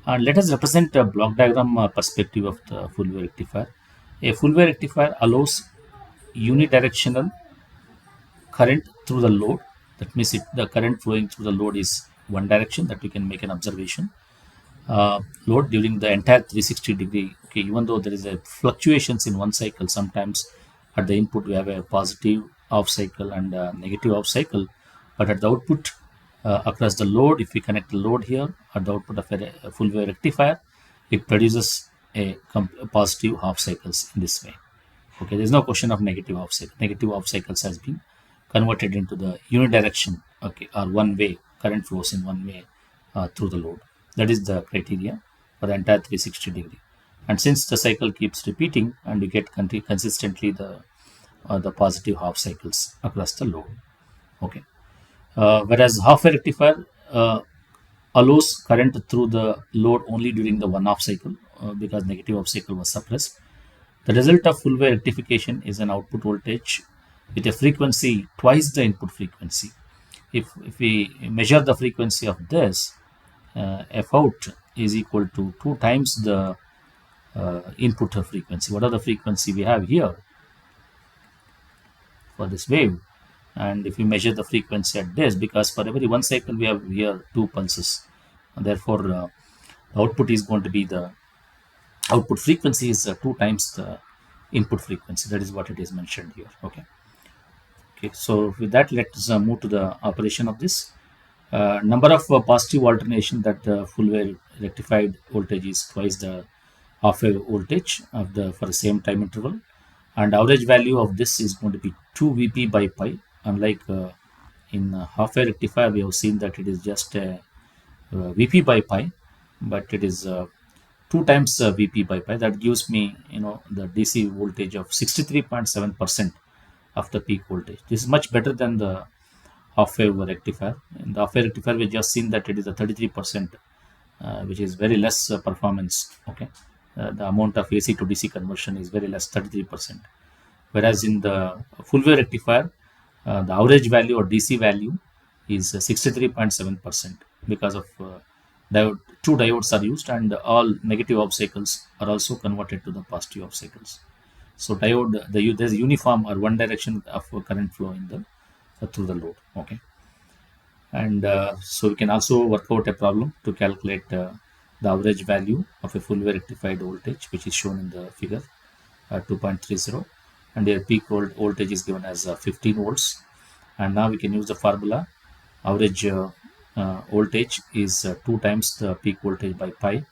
And let us represent a block diagram perspective of the full wave rectifier. A full wave rectifier allows unidirectional current through the load. That means the current flowing through the load is one direction, that we can make an observation. Load during the entire 360 degree. Okay, even though there is a fluctuations in one cycle, sometimes at the input we have a positive off cycle and a negative off cycle, but at the output across the load, if we connect the load here at the output of a full wave rectifier, it produces a positive half cycles in this way. Okay, there is no question of negative off cycle. Negative off cycles has been converted into the unidirection, okay, or one way current flows in one way through the load. That is the criteria for the entire 360 degree. And since the cycle keeps repeating and you get consistently the the positive half cycles across the load. Okay. Whereas half wave rectifier allows current through the load only during the one half cycle because negative half cycle was suppressed. The result of full wave rectification is an output voltage with a frequency twice the input frequency. If we measure the frequency of this, F out is equal to 2 times the input frequency. What are the frequency we have here for this wave? And if we measure the frequency at this, because for every one cycle we have here 2 pulses, and therefore the output is going to be the output frequency is 2 times the input frequency. That is what it is mentioned here. Okay, so with that, let's move to the operation of this. Number of positive alternation that the full wave rectified voltage is twice the half wave voltage of the for the same time interval, and average value of this is going to be 2 Vp by pi. Unlike in half wave rectifier, we have seen that it is just Vp by pi, but it is 2 times Vp by pi. That gives me, the DC voltage of 63.7% of the peak voltage. This is much better than the half wave rectifier. In the half wave rectifier, we just seen that it is a 33%, which is very less performance. Okay, the amount of AC to DC conversion is very less, 33%. Whereas in the full wave rectifier, the average value or DC value is 63.7% because of two diodes are used, and all negative half cycles are also converted to the positive half cycles. So there's uniform or one direction of current flow in the through the load. Okay, and so we can also work out a problem to calculate the average value of a full wave rectified voltage, which is shown in the figure 2.30, and their peak voltage is given as 15 volts. And now we can use the formula. Average voltage is 2 times the peak voltage by pi,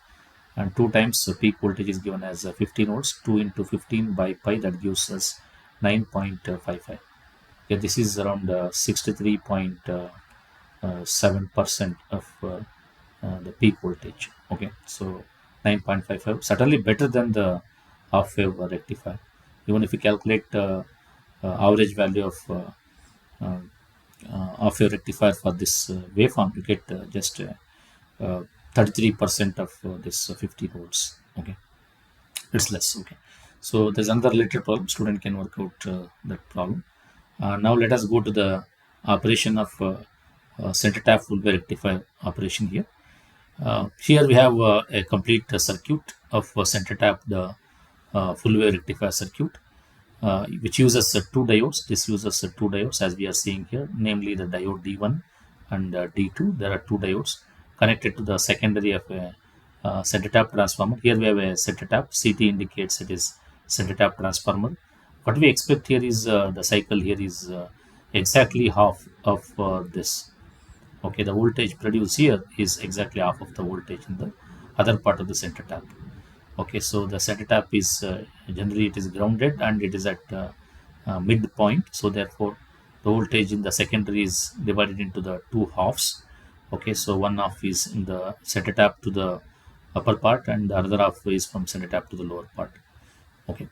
and 2 times the peak voltage is given as 15 volts. 2 into 15 by pi, that gives us 9.55. Okay, this is around 63.7% of the peak voltage. Okay, so 9.55, certainly better than the half wave rectifier. Even if you calculate average value of half wave rectifier for this waveform, you get just 33% of this 50 volts. Okay, it's less. Okay, so there's another related problem. Student can work out that problem. Now let us go to the operation of center tap full wave rectifier operation here. Here we have a complete circuit of center tap, the full wave rectifier circuit, which uses two diodes. This uses two diodes, as we are seeing here, namely the diode D1 and D2. There are two diodes connected to the secondary of a center tap transformer. Here we have a center tap. CT indicates it is center tap transformer. What we expect here is the cycle here is exactly half of this. Okay, the voltage produced here is exactly half of the voltage in the other part of the center tap. Okay, so the center tap is generally it is grounded and it is at midpoint. So therefore, the voltage in the secondary is divided into the two halves. Okay, so one half is in the center tap to the upper part, and the other half is from center tap to the lower part. Okay.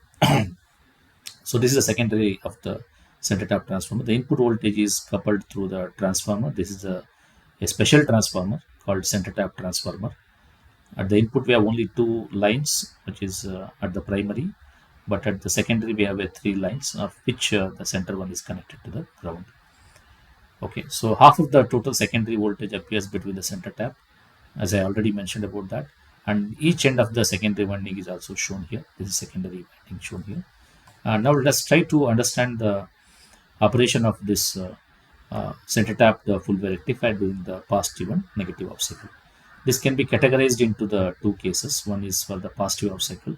So this is the secondary of the center tap transformer. The input voltage is coupled through the transformer. This is a special transformer called center tap transformer. At the input we have only two lines, which is at the primary, but at the secondary we have three lines, of which the center one is connected to the ground. Okay, so half of the total secondary voltage appears between the center tap, as I already mentioned about that, and each end of the secondary winding is also shown here. This is secondary winding shown here. Now let us try to understand the operation of this center tap, the full wave rectifier, during the positive and negative half cycle. This can be categorized into the two cases. One is for the positive half cycle.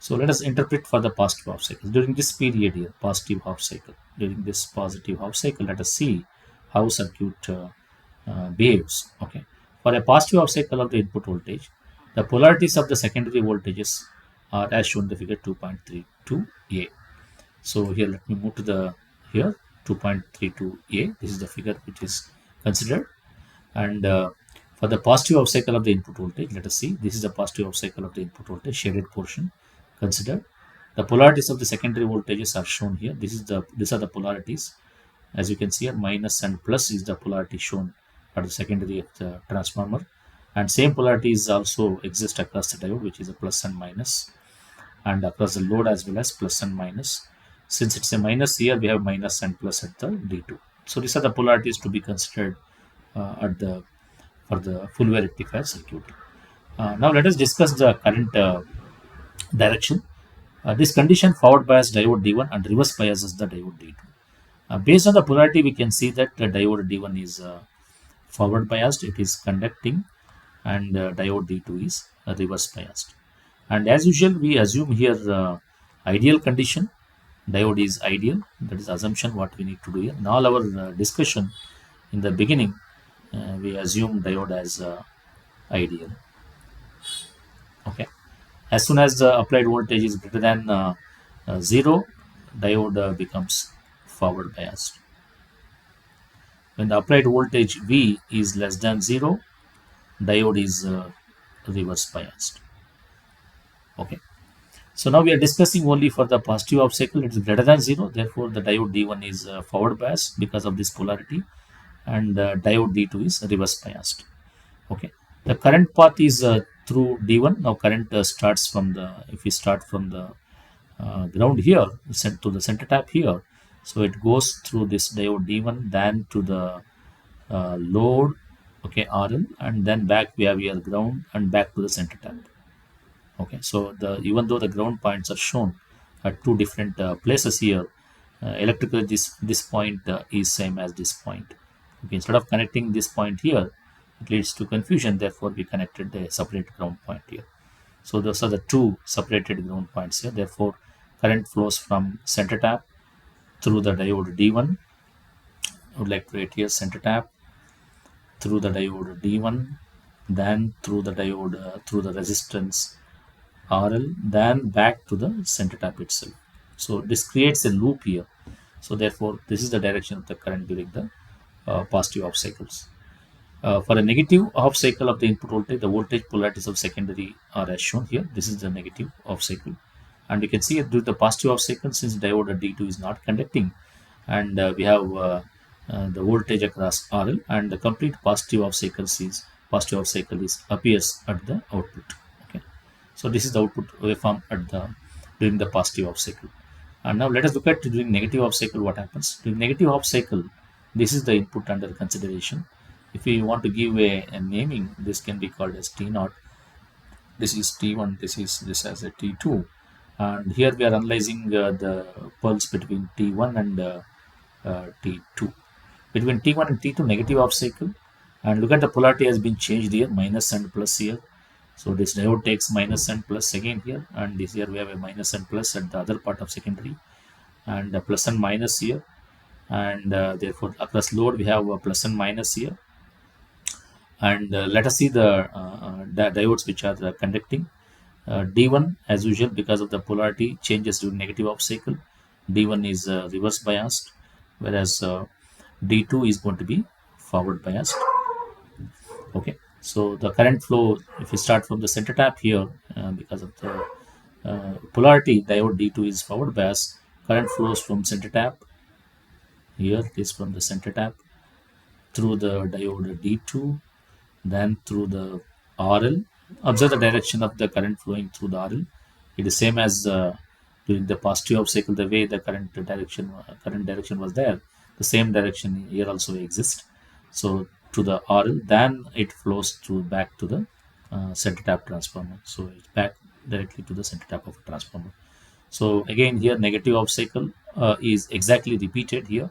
So let us interpret for the positive half cycle. During this period here, positive half cycle, during this positive half cycle, let us see how circuit behaves. Okay, for a positive half cycle of the input voltage, the polarities of the secondary voltages are as shown in the figure 2.32a. So here let me move to the here 2.32a. This is the figure which is considered, and for the positive half cycle of the input voltage, let us see, this is the positive half cycle of the input voltage, shaded portion considered. The polarities of the secondary voltages are shown here. These are the polarities. As you can see here, minus and plus is the polarity shown at the secondary of the transformer. And same polarities also exist across the diode, which is a plus and minus, and across the load as well as plus and minus. Since it's a minus here, we have minus and plus at the D2. So these are the polarities to be considered for the full wave rectifier circuit. Now let us discuss the current direction. This condition forward bias diode D1 and reverse biases the diode D2. Based on the polarity, we can see that the diode D1 is forward biased, it is conducting, and diode D2 is reverse biased. And as usual, we assume here ideal condition. Diode is ideal. That is assumption what we need to do here. In all our discussion in the beginning, we assume diode as ideal. Okay. As soon as the applied voltage is greater than 0, diode becomes forward biased. When the applied voltage V is less than 0, diode is reverse biased. Okay. So now we are discussing only for the positive half cycle. It is greater than 0. Therefore, the diode D1 is forward biased because of this polarity, and diode D2 is reverse biased. Okay. The current path is through D1. Now current starts from the, if we start from the ground here, sent to the center tap here. So it goes through this diode D1, then to the load, okay, RL, and then back we have here ground and back to the center tap. Okay, so even though the ground points are shown at two different places here, electrically this point is same as this point. Okay, instead of connecting this point here, it leads to confusion. Therefore, we connected a separate ground point here. So those are the two separated ground points here. Therefore, current flows from center tap through the diode D1. I would like to write here center tap through the diode D1, then through the diode through the resistance RL, then back to the center tap itself. So this creates a loop here. So therefore, this is the direction of the current during the positive half cycles. For a negative half cycle of the input voltage, the voltage polarities of secondary are as shown here. This is the negative half cycle. And you can see it during the positive half cycle, since diode D2 is not conducting, and we have the voltage across RL, and the complete positive half cycle appears at the output. Okay, so this is the output waveform at during the positive half cycle. And now let us look at during negative half cycle what happens. During negative half cycle, this is the input under consideration. If we want to give a naming, this can be called as T0. This is T1. This as a T2. And here we are analyzing the pulse between T1 and T2. Between T1 and T2, negative half cycle. And look at the polarity has been changed here, minus and plus here. So this diode takes minus and plus again here. And this here we have a minus and plus at the other part of secondary. And plus and minus here. And therefore across load we have a plus and minus here. And let us see the diodes which are conducting. D1 as usual, because of the polarity changes during negative half cycle, D1 is reverse biased, whereas D2 is going to be forward biased. Okay, so the current flow, if we start from the center tap here, because of the polarity, diode D2 is forward biased. Current flows from center tap here, is from the center tap through the diode D2, then through the RL. Observe the direction of the current flowing through the RL. It is same as during the positive half cycle, the way the current direction was there. The same direction here also exists. So to the RL, then it flows through back to the center tap transformer. So it's back directly to the center tap of a transformer. So again here negative half cycle is exactly repeated here.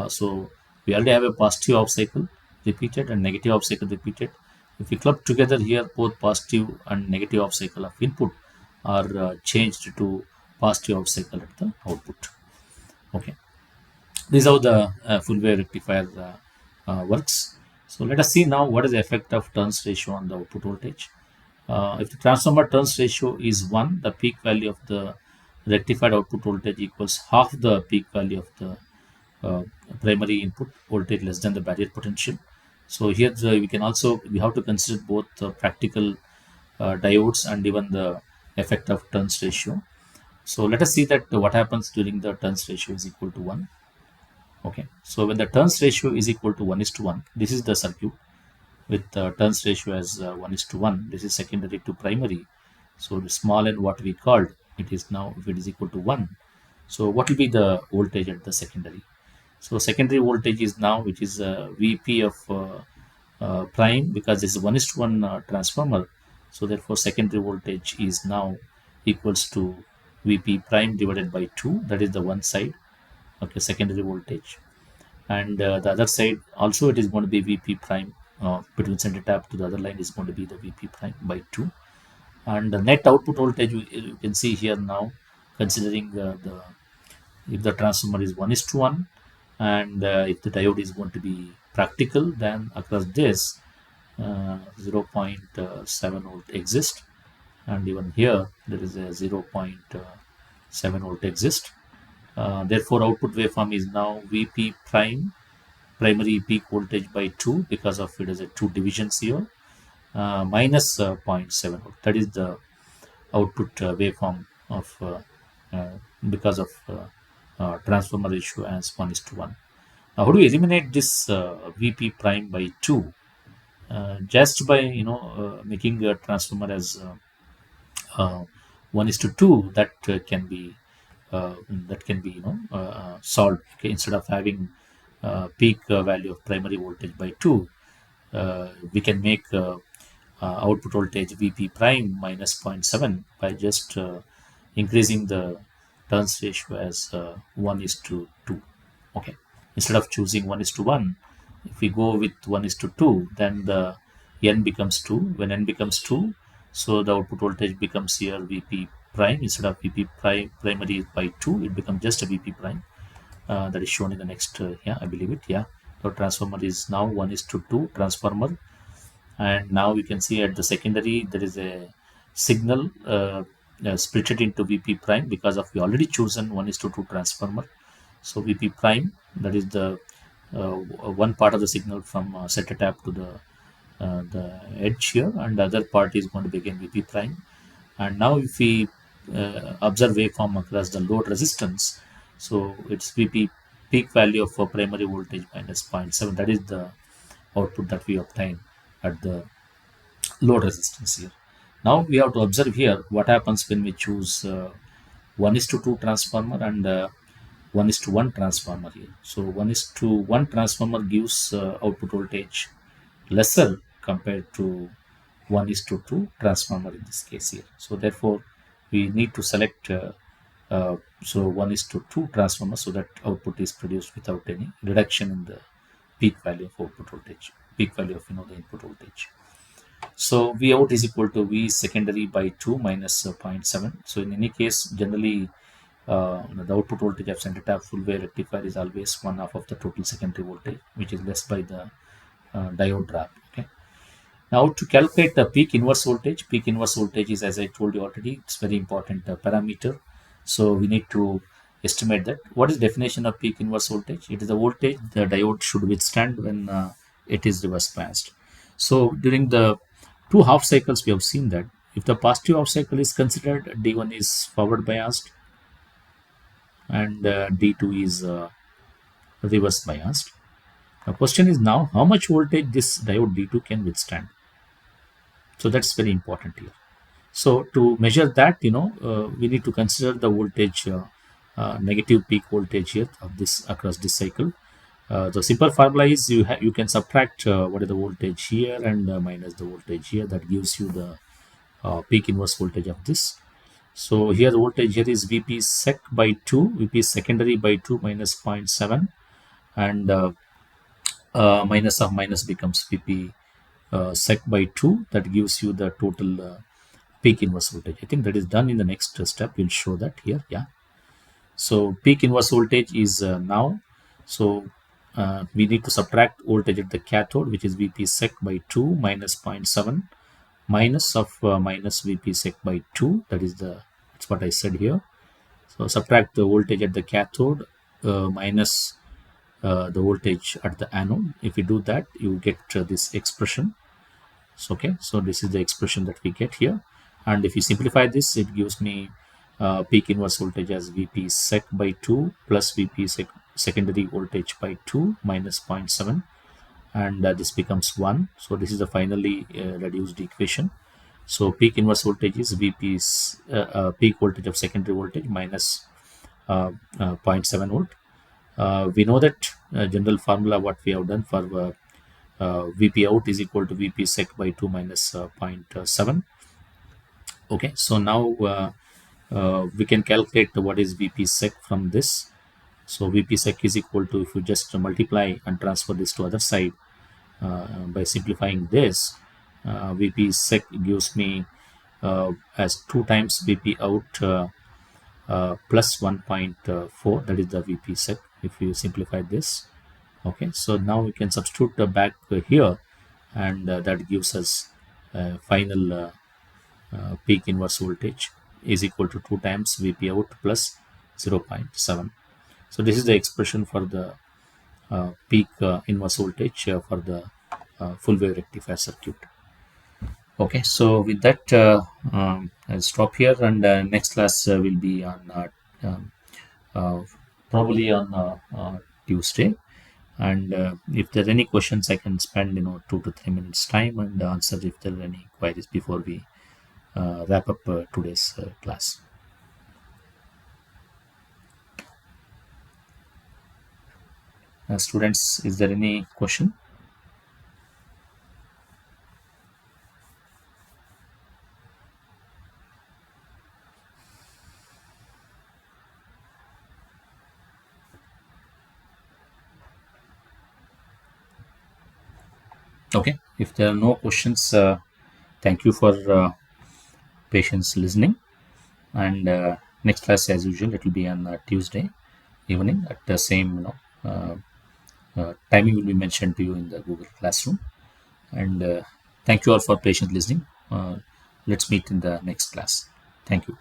So we already have a positive half cycle repeated and negative half cycle repeated. If we club together here, both positive and negative half cycle of input are changed to positive half cycle at the output. Okay, this is how the full wave rectifier works. So let us see now what is the effect of turns ratio on the output voltage. If the transformer turns ratio is 1, the peak value of the rectified output voltage equals half the peak value of the primary input voltage less than the barrier potential. So here we have to consider both practical diodes and even the effect of turns ratio. So let us see that what happens during the turns ratio is equal to 1. Okay, so when the turns ratio is equal to 1 is to 1, this is the circuit with turns ratio as 1 is to 1. This is secondary to primary. So the small n what we called, it is now, if it is equal to 1, so what will be the voltage at the secondary? So secondary voltage is now, which is Vp of prime, because this is 1 is to 1 transformer. So therefore secondary voltage is now equals to Vp prime divided by 2. That is the one side. Okay, secondary voltage. And the other side also, it is going to be Vp prime, between center tap to the other line is going to be the Vp prime by 2. And the net output voltage, you can see here now, considering the if the transformer is 1 is to 1, and if the diode is going to be practical, then across this 0.7 volt exist, and even here there is a 0.7 volt exist. Therefore output waveform is now Vp prime primary peak voltage by 2, because of it is a 2 divisions here, minus 0.7 volt. That is the output waveform of because of transformer ratio as 1 is to 1. Now how do we eliminate this Vp prime by 2? Just by making a transformer as 1 is to 2, that can be solved. Okay, instead of having peak value of primary voltage by 2, we can make output voltage Vp prime minus 0.7 by just increasing the turns ratio as 1 is to 2. Okay, instead of choosing 1 is to 1, if we go with 1 is to 2, then the n becomes 2. When n becomes 2, so the output voltage becomes here Vp prime. Instead of Vp prime primary by 2, it becomes just a Vp prime. That is shown in the next, yeah, I believe it, yeah. So transformer is now 1 is to 2 transformer. And now you can see at the secondary, there is a signal split it into Vp prime, because of we already chosen 1 is to 2 transformer. So Vp prime, that is the one part of the signal from center tap to the edge here, and the other part is going to be again Vp prime. And now if we observe waveform across the load resistance, so it's Vp peak value of primary voltage minus 0.7. That is the output that we obtain at the load resistance here. Now we have to observe here what happens when we choose 1 is to 2 transformer and 1 is to 1 transformer here. So 1 is to 1 transformer gives output voltage lesser compared to 1 is to 2 transformer in this case here. So therefore we need to select so 1 is to 2 transformer, so that output is produced without any reduction in the peak value of output voltage, peak value of the input voltage. So V out is equal to V secondary by 2 minus 0.7. So in any case, generally the output voltage of center tap full wave rectifier is always 1/2 of the total secondary voltage, which is less by the diode drop. Okay. Now to calculate the peak inverse voltage is, as I told you already, it's very important parameter. So we need to estimate that. What is definition of peak inverse voltage? It is the voltage the diode should withstand when it is reverse biased. So during the 2 half cycles, we have seen that if the positive half cycle is considered, D1 is forward biased and D2 is reverse biased. The question is now how much voltage this diode D2 can withstand. So that's very important here. So to measure that, we need to consider the voltage, negative peak voltage here of this across this cycle. The simple formula is you can subtract what is the voltage here and minus the voltage here. That gives you the peak inverse voltage of this. So here the voltage here is Vp sec by 2, Vp secondary by 2 minus 0.7, and minus of minus becomes Vp sec by 2. That gives you the total peak inverse voltage. I think that is done in the next step. We'll show that here. Yeah. So peak inverse voltage is now. So we need to subtract voltage at the cathode, which is Vp sec by 2 minus 0.7 minus of minus Vp sec by 2. That's what I said here. So subtract the voltage at the cathode minus the voltage at the anode. If you do that, you get this expression. So, okay, so this is the expression that we get here. And if you simplify this, it gives me peak inverse voltage as Vp sec by 2 plus Vp secondary voltage by 2 minus 0.7, and this becomes 1. So this is the finally reduced equation. So peak inverse voltage is Vp's peak voltage of secondary voltage minus zero point 0.7 volt. We know that general formula what we have done for Vp out is equal to Vp sec by 2 minus zero point 0.7. Okay, so now we can calculate what is Vp sec from this. So Vp sec is equal to, if you just multiply and transfer this to other side by simplifying this, Vp sec gives me as 2 times Vp out plus 1.4, that is the Vp sec if you simplify this. Okay, so now we can substitute back here, and that gives us final peak inverse voltage is equal to 2 times Vp out plus 0.7. So this is the expression for the peak inverse voltage for the full wave rectifier circuit. Okay, so with that, I'll stop here, and next class will be on um, uh, probably on Tuesday. And if there are any questions, I can spend 2 to 3 minutes time and answer if there are any queries before we wrap up today's class. Students, is there any question? Okay, if there are no questions, thank you for patience listening. And next class, as usual, it will be on Tuesday evening at the same timing will be mentioned to you in the Google Classroom. And thank you all for patient listening. Let's meet in the next class. Thank you.